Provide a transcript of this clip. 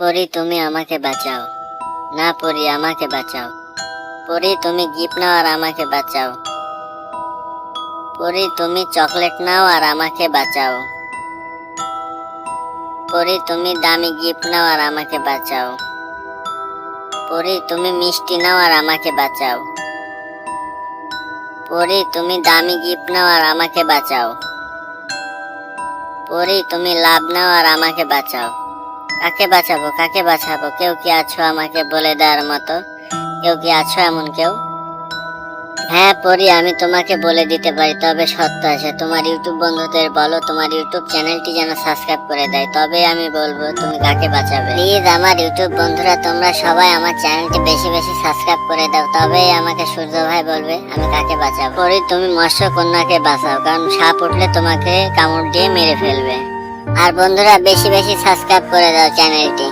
পরি তুমি আমাকে বাঁচাও। না পরি আমাকে বাঁচাও। পরি তুমি গিফট নাও আর আমাকে বাঁচাও। পরি তুমি চকলেট নাও আর আমাকে বাঁচাও। পরি তুমি দামি গিফট নাও আর আমাকে বাঁচাও। পরি তুমি মিষ্টি নাও আর আমাকে বাঁচাও। পরি তুমি দামি গিফট নাও আর আমাকে বাঁচাও। পরি তুমি লাভ নাও আর আমাকে বাঁচাও। কাকে বাঁচাবো কাকে বাঁচাবো? কেউ কি আছো আমাকে বলে দেওয়ার মতো? কেউ কি আছো এমন কেউ? হ্যাঁ পরি, আমি তোমাকে বলে দিতে পারি, তবে সত্য আছে। তোমার ইউটিউব বন্ধুদের বলো তোমার ইউটিউব চ্যানেলটি যেন সাবস্ক্রাইব করে দেয়, তবে আমি বলবো তুমি কাকে বাঁচাবে। প্লিজ আমার ইউটিউব বন্ধুরা তোমরা সবাই আমার চ্যানেলটি বেশি বেশি সাবস্ক্রাইব করে দাও, তবেই আমাকে সূর্য ভাই বলবে আমি কাকে বাঁচাবো। পরি তুমি মৎস্য কন্যাকে বাঁচাও, কারণ সাপ উঠলে তোমাকে কামড় দিয়ে মেরে ফেলবে। আর বন্ধুরা বেশি বেশি সাবস্ক্রাইব করে দাও চ্যানেলটি।